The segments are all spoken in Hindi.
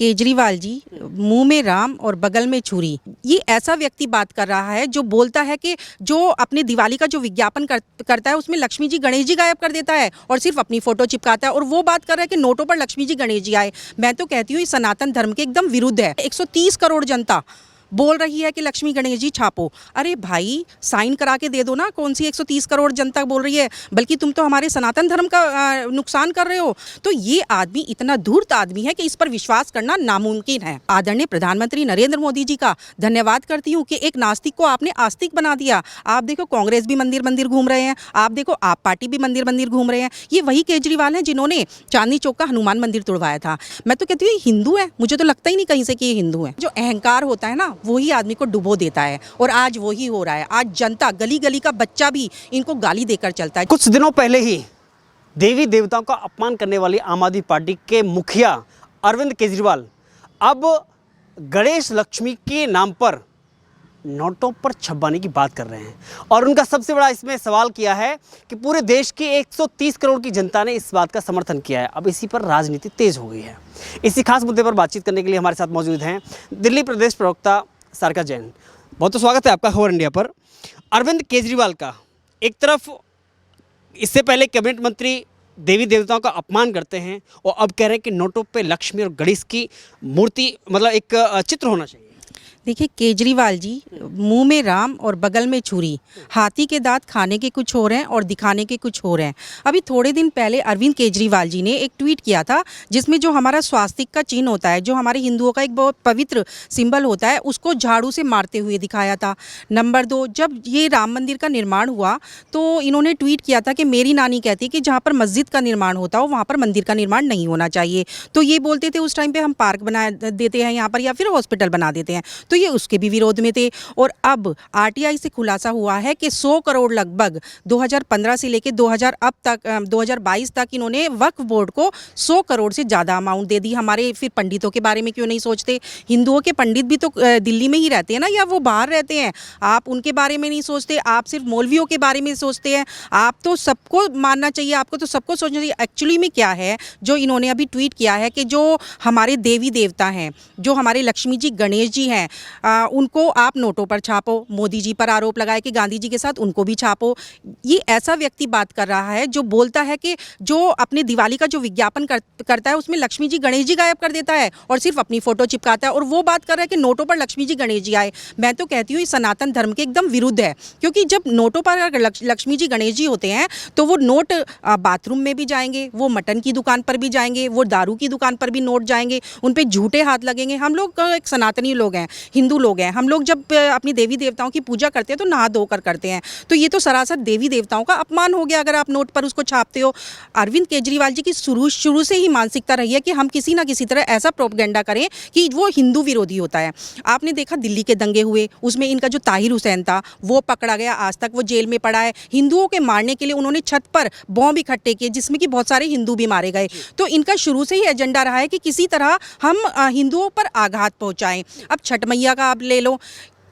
केजरीवाल जी, मुंह में राम और बगल में छुरी। ये ऐसा व्यक्ति बात कर रहा है जो बोलता है कि जो अपने दिवाली का जो विज्ञापन करता है उसमें लक्ष्मी जी गणेश जी गायब कर देता है और सिर्फ अपनी फोटो चिपकाता है, और वो बात कर रहा है कि नोटों पर लक्ष्मी जी गणेश जी आए। मैं तो कहती हूँ ये सनातन धर्म के एकदम विरुद्ध है। 130 करोड़ जनता बोल रही है कि लक्ष्मी गणेश जी छापो। अरे भाई, साइन करा के दे दो ना। कौन सी 130 करोड़ जनता बोल रही है? बल्कि तुम तो हमारे सनातन धर्म का नुकसान कर रहे हो। तो ये आदमी इतना धूर्त आदमी है कि इस पर विश्वास करना नामुमकिन है। आदरणीय प्रधानमंत्री नरेंद्र मोदी जी का धन्यवाद करती हूँ कि एक नास्तिक को आपने आस्तिक बना दिया। आप देखो, कांग्रेस भी मंदिर मंदिर घूम रहे हैं, आप देखो आप पार्टी भी मंदिर मंदिर घूम रहे हैं। ये वही केजरीवाल हैं जिन्होंने चांदनी चौक का हनुमान मंदिर तोड़वाया था। मैं तो कहती हूँ ये हिंदू है। मुझे तो लगता ही नहीं कहीं से कि ये हिंदू है। जो अहंकार होता है ना, वही आदमी को डुबो देता है, और आज वही हो रहा है। आज जनता, गली गली का बच्चा भी इनको गाली देकर चलता है। कुछ दिनों पहले ही देवी देवताओं का अपमान करने वाली आम आदमी पार्टी के मुखिया अरविंद केजरीवाल अब गणेश लक्ष्मी के नाम पर नोटों पर छपवाने की बात कर रहे हैं, और उनका सबसे बड़ा इसमें सवाल किया है कि पूरे देश की 130 करोड़ की जनता ने इस बात का समर्थन किया है। अब इसी पर राजनीति तेज हो गई है। इसी खास मुद्दे पर बातचीत करने के लिए हमारे साथ मौजूद हैं दिल्ली प्रदेश प्रवक्ता सारिका जैन। बहुत स्वागत है आपका खबर इंडिया पर। अरविंद केजरीवाल का एक तरफ इससे पहले कैबिनेट मंत्री देवी देवताओं का अपमान करते हैं और अब कह रहे हैं कि नोटों पे लक्ष्मी और गणेश की मूर्ति, मतलब एक चित्र होना चाहिए। देखिए, केजरीवाल जी, मुंह में राम और बगल में छुरी। हाथी के दांत खाने के कुछ हो रहे हैं और दिखाने के कुछ हो रहे हैं। अभी थोड़े दिन पहले अरविंद केजरीवाल जी ने एक ट्वीट किया था जिसमें जो हमारा स्वास्तिक का चिन्ह होता है, जो हमारे हिंदुओं का एक बहुत पवित्र सिंबल होता है, उसको झाड़ू से मारते हुए दिखाया था। नंबर 2, जब ये राम मंदिर का निर्माण हुआ तो इन्होंने ट्वीट किया था कि मेरी नानी कहती है कि जहाँ पर मस्जिद का निर्माण होता हो वहाँ पर मंदिर का निर्माण नहीं होना चाहिए। तो ये बोलते थे उस टाइम पर हम पार्क बना देते हैं यहाँ पर, या फिर हॉस्पिटल बना देते हैं। तो ये उसके भी विरोध में थे। और अब आरटीआई से खुलासा हुआ है कि 100 करोड़ लगभग 2015 से लेकर 2022 तक इन्होंने वक्फ बोर्ड को 100 करोड़ से ज़्यादा अमाउंट दे दी। हमारे फिर पंडितों के बारे में क्यों नहीं सोचते? हिंदुओं के पंडित भी तो दिल्ली में ही रहते हैं ना, या वो बाहर रहते हैं? आप उनके बारे में नहीं सोचते, आप सिर्फ मौलवियों के बारे में सोचते हैं। आप तो सबको मानना चाहिए, आपको तो सबको सोचना चाहिए। एक्चुअली में क्या है जो इन्होंने अभी ट्वीट किया है कि जो हमारे देवी देवता हैं, जो हमारे लक्ष्मी जी गणेश जी हैं, उनको आप नोटों पर छापो। मोदी जी पर आरोप लगाए कि गांधी जी के साथ उनको भी छापो। ये ऐसा व्यक्ति बात कर रहा है जो बोलता है कि जो अपने दिवाली का जो विज्ञापन करता है उसमें लक्ष्मी जी गणेश जी गायब कर देता है और सिर्फ अपनी फोटो चिपकाता है, और वो बात कर रहा है कि नोटों पर लक्ष्मी जी गणेश जी आए। मैं तो कहती हूँ ये सनातन धर्म के एकदम विरुद्ध है, क्योंकि जब नोटों पर अगर लक्ष्मी जी गणेश जी होते हैं तो वो नोट बाथरूम में भी जाएंगे, वो मटन की दुकान पर भी जाएंगे, वो दारू की दुकान पर भी नोट जाएंगे, उन पर झूठे हाथ लगेंगे। हम लोग एक सनातनी लोग हैं, हिंदू लोग हैं। हम लोग जब अपनी देवी देवताओं की पूजा करते हैं तो नहा धोकर करते हैं। तो ये तो सरासर देवी देवताओं का अपमान हो गया अगर आप नोट पर उसको छापते हो। अरविंद केजरीवाल जी की शुरू से ही मानसिकता रही है कि हम किसी ना किसी तरह ऐसा प्रोपेगेंडा करें कि वो हिंदू विरोधी होता है। आपने देखा दिल्ली के दंगे हुए, उसमें इनका जो ताहिर हुसैन था वो पकड़ा गया, आज तक वो जेल में पड़ा है। हिंदुओं के मारने के लिए उन्होंने छत पर बॉम्ब इकट्ठे किए जिसमें कि बहुत सारे हिंदू भी मारे गए। तो इनका शुरू से ही एजेंडा रहा है कि किसी तरह हम हिंदुओं पर आघात पहुंचाएं। अब छठ मैया का आप ले लो,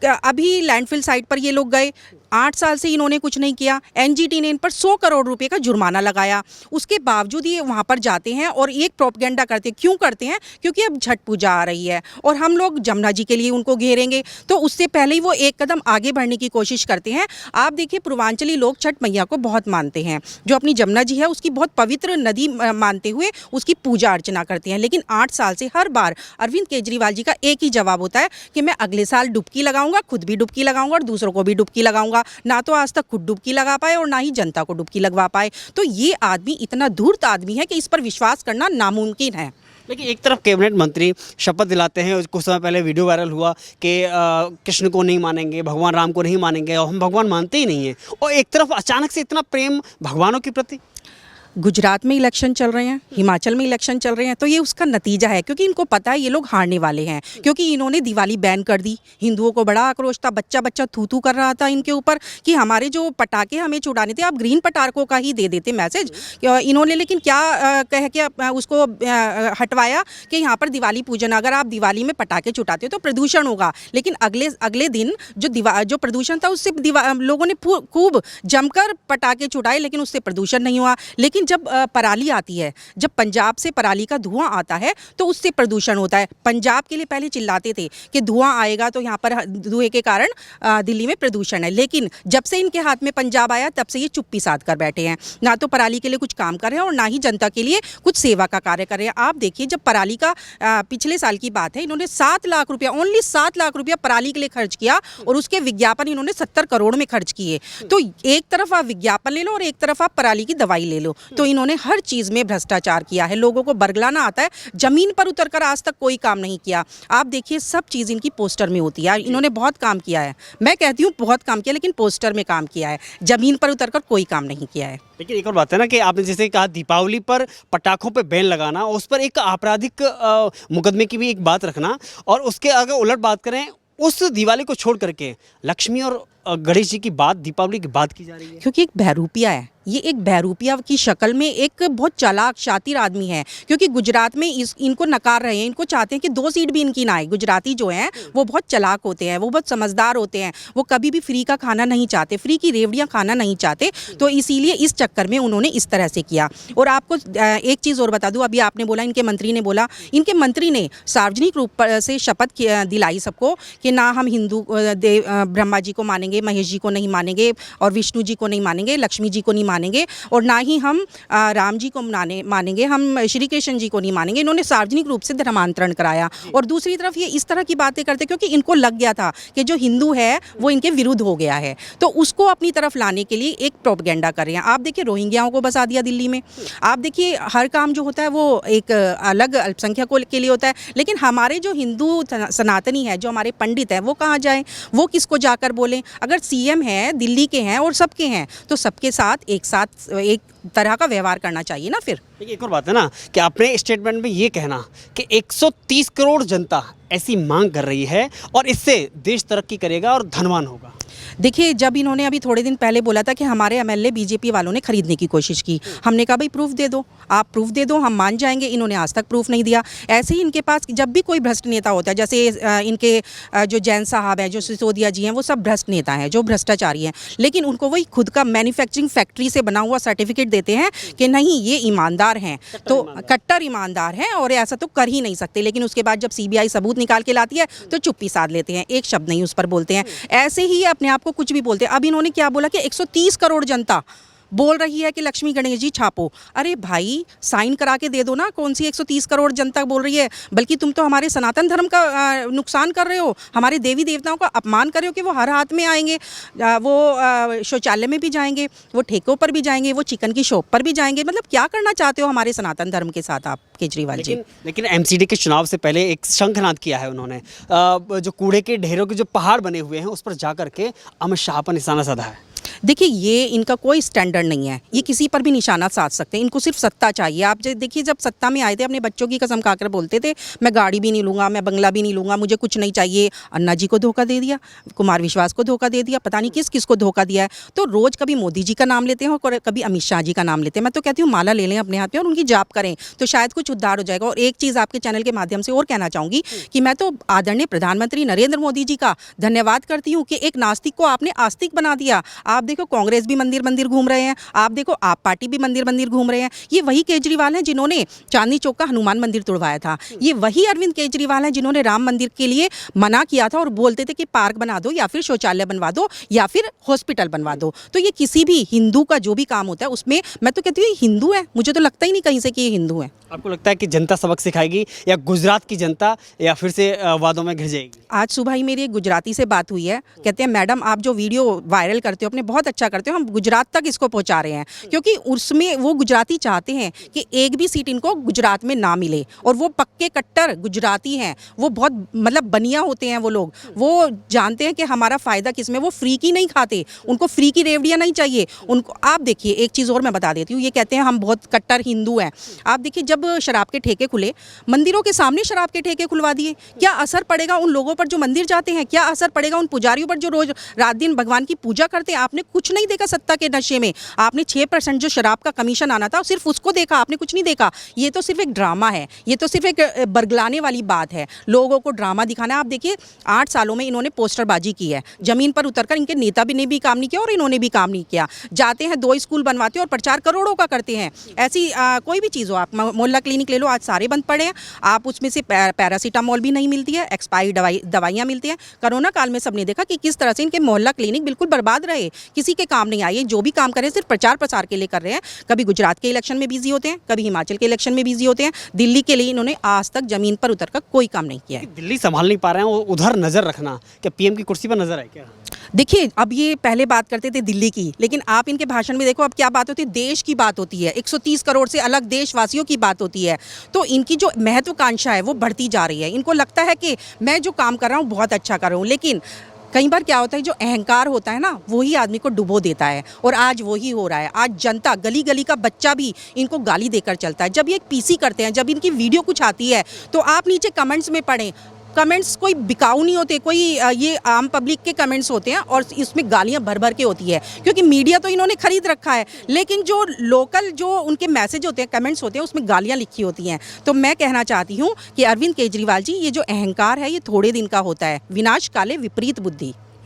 अभी लैंडफिल साइट पर ये लोग गए, 8 साल से इन्होंने कुछ नहीं किया। एनजीटी ने इन पर 100 करोड़ रुपए का जुर्माना लगाया। उसके बावजूद ये वहाँ पर जाते हैं और एक प्रोपेगेंडा करते हैं। क्यों करते हैं? क्योंकि अब छठ पूजा आ रही है और हम लोग जमुना जी के लिए उनको घेरेंगे, तो उससे पहले ही वो एक कदम आगे बढ़ने की कोशिश करते हैं। आप देखिए, पूर्वांचली लोग छठ मैया को बहुत मानते हैं, जो अपनी जमुना जी है उसकी बहुत पवित्र नदी मानते हुए उसकी पूजा अर्चना करते हैं। लेकिन 8 साल से हर बार अरविंद केजरीवाल जी का एक ही जवाब होता है कि मैं अगले साल डुबकी लगाऊंगा, खुद भी डुबकी लगाऊंगा और दूसरों को भी डुबकी लगाऊंगा। ना तो आज तक खुद डुबकी लगा पाए और ना ही जनता को डुबकी लगवा पाए। तो ये आदमी इतना धूर्त आदमी है कि इस पर विश्वास करना नामुमकिन है। लेकिन एक तरफ कैबिनेट मंत्री शपथ दिलाते हैं, कुछ समय पहले वीडियो वायरल हुआ कि कृष्ण को नहीं मानेंगे, भगवान राम को नहीं मानेंगे, और हम भगवान मानते ही नहीं हैं, और एक तरफ अचानक से इतना प्रेम भगवानों के प्रति। गुजरात में इलेक्शन चल रहे हैं, हिमाचल में इलेक्शन चल रहे हैं, तो ये उसका नतीजा है, क्योंकि इनको पता है ये लोग हारने वाले हैं, क्योंकि इन्होंने दिवाली बैन कर दी। हिंदुओं को बड़ा आक्रोश था, बच्चा बच्चा थू थू कर रहा था इनके ऊपर कि हमारे जो पटाखे हमें छुड़ाने थे आप ग्रीन पटाखों का ही दे देते मैसेज। इन्होंने लेकिन क्या कह के उसको हटवाया कि यहाँ पर दिवाली पूजन, अगर आप दिवाली में पटाखे छुटाते हो तो प्रदूषण होगा। लेकिन अगले दिन जो प्रदूषण था उससे लोगों ने खूब जमकर पटाखे छुटाए, लेकिन उससे प्रदूषण नहीं हुआ। लेकिन जब पराली आती है, जब पंजाब से पराली का धुआं आता है तो उससे प्रदूषण होता है। पंजाब के लिए पहले चिल्लाते थे कि धुआं आएगा तो यहाँ पर धुएं के कारण दिल्ली में प्रदूषण है, लेकिन जब से इनके हाथ में पंजाब आया तब से ये चुप्पी साध कर बैठे हैं। ना तो पराली के लिए कुछ काम कर रहे हैं और ना ही जनता के लिए कुछ सेवा का कार्य कर रहे हैं। आप देखिए, जब पराली का पिछले साल की बात है, इन्होंने 7 लाख रुपया, ओनली 7 लाख रुपया पराली के लिए खर्च किया और उसके विज्ञापन इन्होंने 70 करोड़ में खर्च किए। तो एक तरफ आप विज्ञापन ले लो और एक तरफ आप पराली की दवाई ले लो। तो इन्होंने हर चीज़ में भ्रष्टाचार किया है, लोगों को बरगलाना आता है, जमीन पर उतरकर आज तक कोई काम नहीं किया। आप देखिए, सब चीज़ इनकी पोस्टर में होती है। इन्होंने बहुत काम किया है, मैं कहती हूँ बहुत काम किया, लेकिन पोस्टर में काम किया है, जमीन पर उतरकर कोई काम नहीं किया है। लेकिन एक और बात है ना कि आपने जैसे कहा दीपावली पर पटाखों पे बैन लगाना, उस पर एक आपराधिक मुकदमे की भी एक बात रखना, और उसके अगर उलट बात करें, उस दिवाली को छोड़ करके लक्ष्मी और गणेश जी की बात दीपावली की बात की जा रही है। क्योंकि एक बहरूपिया है, ये एक बहरूपिया की शक्ल में एक बहुत चालाक शातिर आदमी है। क्योंकि गुजरात में इनको नकार रहे हैं, इनको चाहते हैं कि 2 सीट भी इनकी ना आए। गुजराती जो हैं वो बहुत चालाक होते हैं, वो बहुत समझदार होते हैं, वो कभी भी फ्री का खाना नहीं चाहते, फ्री की रेवड़ियाँ खाना नहीं चाहते। तो इसीलिए इस चक्कर में उन्होंने इस तरह से किया। और आपको एक चीज़ और बता दूँ, अभी आपने बोला इनके मंत्री ने बोला, इनके मंत्री ने सार्वजनिक रूप से शपथ दिलाई सबको कि ना हम हिंदू ब्रह्मा जी को मानेंगे, महेश जी को नहीं मानेंगे, और विष्णु जी को नहीं मानेंगे, लक्ष्मी जी को नहीं मानेंगे, और ना ही हम राम जी को मानेंगे, हम श्री कृष्ण जी को नहीं मानेंगे। इन्होंने सार्वजनिक रूप से धर्मांतरण कराया। और दूसरी तरफ ये इस तरह की बातें करते क्योंकि इनको लग गया था कि जो हिंदू है वो इनके विरुद्ध हो गया है, तो उसको अपनी तरफ लाने के लिए एक प्रोपेगेंडा कर रहे हैं। आप देखिए, रोहिंग्याओं को बसा दिया दिल्ली में। आप देखिए, हर काम जो होता है वो एक अलग अल्पसंख्यकों के लिए होता है, लेकिन हमारे जो हिंदू सनातनी है, जो हमारे पंडित हैं, वो कहाँ जाएं, वो किसको जाकर बोलें? अगर सीएम है, दिल्ली के हैं और सबके हैं, तो सबके साथ एक तरह का व्यवहार करना चाहिए ना। फिर एक और बात है ना कि आपने स्टेटमेंट में ये कहना कि 130 करोड़ जनता ऐसी मांग कर रही है और इससे देश तरक्की करेगा और धनवान होगा। देखिए, जब इन्होंने अभी थोड़े दिन पहले बोला था कि हमारे एमएलए बीजेपी वालों ने खरीदने की कोशिश की, हमने कहा भाई प्रूफ दे दो, आप प्रूफ दे दो, हम मान जाएंगे। इन्होंने आज तक प्रूफ नहीं दिया। ऐसे ही इनके पास जब भी कोई भ्रष्ट नेता होता है, जैसे इनके जो जैन साहब हैं, जो सिसोदिया जी हैं, वो सब भ्रष्ट नेता हैं, जो भ्रष्टाचारी हैं, लेकिन उनको वही खुद का मैन्युफैक्चरिंग फैक्ट्री से बना हुआ सर्टिफिकेट देते हैं कि नहीं, ये ईमानदार हैं, तो कट्टर ईमानदार हैं और ऐसा तो कर ही नहीं सकते। लेकिन उसके बाद जब सीबीआई सबूत निकाल के लाती है तो चुप्पी साध लेते हैं, एक शब्द नहीं उस पर बोलते हैं। ऐसे ही अपने आप को कुछ भी बोलते हैं। अब इन्होंने क्या बोला कि 130 करोड़ जनता बोल रही है कि लक्ष्मी गणेश जी छापो। अरे भाई, साइन करा के दे दो ना, कौन सी 130 करोड़ जनता बोल रही है? बल्कि तुम तो हमारे सनातन धर्म का नुकसान कर रहे हो, हमारे देवी देवताओं का अपमान कर रहे हो कि वो हर हाथ में आएंगे, वो शौचालय में भी जाएंगे, वो ठेकों पर भी जाएंगे, वो चिकन की शॉप पर भी जाएंगे। मतलब क्या करना चाहते हो हमारे सनातन धर्म के साथ आप, केजरीवाल जी? लेकिन एमसीडी के चुनाव से पहले एक शंखनाद किया है उन्होंने, जो कूड़े के ढेरों के जो पहाड़ बने हुए हैं उस पर जा करके अमित शाह पर निशाना साधा है। देखिए, ये इनका कोई स्टैंडर्ड नहीं है, ये किसी पर भी निशाना साध सकते हैं, इनको सिर्फ सत्ता चाहिए। आप देखिए, जब सत्ता में आए थे अपने बच्चों की कसम खाकर बोलते थे मैं गाड़ी भी नहीं लूँगा, मैं बंगला भी नहीं लूँगा, मुझे कुछ नहीं चाहिए। अन्ना जी को धोखा दे दिया, कुमार विश्वास को धोखा दे दिया, पता नहीं किस किस को धोखा दिया है। तो रोज़ कभी मोदी जी का नाम लेते हैं और कभी अमित शाह जी का नाम लेते हैं। मैं तो कहती हूँ माला ले लें अपने हाथ में और उनकी जाप करें, तो शायद कुछ उद्धार हो जाएगा। और एक चीज़ आपके चैनल के माध्यम से और कहना चाहूँगी कि मैं तो आदरणीय प्रधानमंत्री नरेंद्र मोदी जी का धन्यवाद करती हूँ कि एक नास्तिक को आपने आस्तिक बना दिया। आप देखो, कांग्रेस भी मंदिर मंदिर घूम रहे हैं, आप देखो आप पार्टी भी मंदिर मंदिर घूम रहे हैं। ये वही केजरीवाल हैं जिन्होंने चांदनी चौक का हनुमान मंदिर तोड़वाया था। ये वही अरविंद केजरीवाल हैं जिन्होंने राम मंदिर के लिए मना किया था और बोलते थे कि पार्क बना दो या फिर शौचालय बनवा दो या फिर हॉस्पिटल बनवा दो। तो ये किसी भी हिंदू का जो भी काम होता है उसमें मैं तो कहती हूँ हिंदू है, मुझे तो लगता ही नहीं कहीं से कि ये हिंदू है। आपको लगता है कि जनता सबक सिखाएगी या गुजरात की जनता या फिर से वादों में घिर जाएगी? आज सुबह ही मेरी एक गुजराती से बात हुई है, कहते हैं मैडम आप जो वीडियो वायरल करते हो अपने बहुत अच्छा करते हो, हम गुजरात तक इसको पहुंचा रहे हैं, क्योंकि उसमें वो गुजराती चाहते हैं कि एक भी सीट इनको गुजरात में ना मिले। और वो पक्के कट्टर गुजराती हैं, वो बहुत मतलब बनिया होते हैं वो लोग, वो जानते हैं कि हमारा फ़ायदा किस में। वो फ्री की नहीं खाते, उनको फ्री की रेवड़ियाँ नहीं चाहिए उनको। आप देखिए, एक चीज़ और मैं बता देती हूँ, ये कहते हैं हम बहुत कट्टर हिंदू हैं। आप देखिए, जब जब शराब के ठेके खुले, मंदिरों के सामने शराब के ठेके खुलवा दिए। क्या असर पड़ेगा उन लोगों पर जो मंदिर जाते हैं? क्या असर पड़ेगा उन पुजारियों पर जो रोज रात दिन भगवान की पूजा करते हैं? आपने कुछ नहीं देखा सत्ता के नशे में। आपने 6% जो शराब का कमीशन आना था सिर्फ उसको देखा, आपने कुछ नहीं देखा। ये तो सिर्फ एक ड्रामा है, ये तो सिर्फ एक बरगलाने वाली बात है, लोगों को ड्रामा दिखाना है। आप देखिए 8 सालों में इन्होंने पोस्टरबाजी की है, जमीन पर उतरकर इनके नेता भी ने भी काम नहीं किया और इन्होंने भी काम नहीं किया। जाते हैं 2 स्कूल बनवाते हैं और प्रचार करोड़ों का करते हैं। ऐसी कोई भी चीज़ हो, आप मोहल्ला क्लिनिक ले लो, आज सारे बंद पड़े हैं। आप उसमें से पैरासीटामोल भी नहीं मिलती है, एक्सपायरी दवाइयाँ मिलती हैं। कोरोना काल में सबने देखा कि किस तरह से इनके मोहल्ला क्लिनिक बिल्कुल बर्बाद रहे, किसी के काम नहीं आए। जो भी काम कर रहे हैं सिर्फ प्रचार प्रसार के लिए कर रहे हैं। कभी गुजरात के इलेक्शन में बिजी होते हैं, कभी हिमाचल के इलेक्शन में बिजी होते हैं। दिल्ली के लिए इन्होंने आज तक जमीन पर उतरकर कोई काम नहीं किया है। दिल्ली संभाल नहीं पा रहे हैं, उधर नज़र रखना, क्या पीएम की कुर्सी पर नजर है क्या? देखिए, अब ये पहले बात करते थे दिल्ली की, लेकिन आप इनके भाषण में देखो अब क्या बात होती है, देश की बात होती है। 130 करोड़ से अलग देशवासियों की बात होती है। तो इनकी जो महत्वाकांक्षा है वो बढ़ती जा रही है। इनको लगता है कि मैं जो काम कर रहा हूँ बहुत अच्छा कर रहा हूँ, लेकिन कई बार क्या होता है, जो अहंकार होता है ना, वही आदमी को डुबो देता है। और आज वही हो रहा है। आज जनता, गली गली का बच्चा भी इनको गाली देकर चलता है। जब ये पीसी करते हैं, जब इनकी वीडियो कुछ आती है, तो आप नीचे कमेंट्स में पढ़ें, कमेंट्स कोई बिकाऊ नहीं होते, कोई ये आम पब्लिक के कमेंट्स होते हैं और इसमें गालियां भर भर के होती है, क्योंकि मीडिया तो इन्होंने खरीद रखा है। लेकिन जो लोकल जो उनके मैसेज होते हैं, कमेंट्स होते हैं, उसमें गालियां लिखी होती हैं। तो मैं कहना चाहती हूँ कि अरविंद केजरीवाल जी, ये जो अहंकार है ये थोड़े दिन का होता है। विनाश काले विपरीत बुद्धि।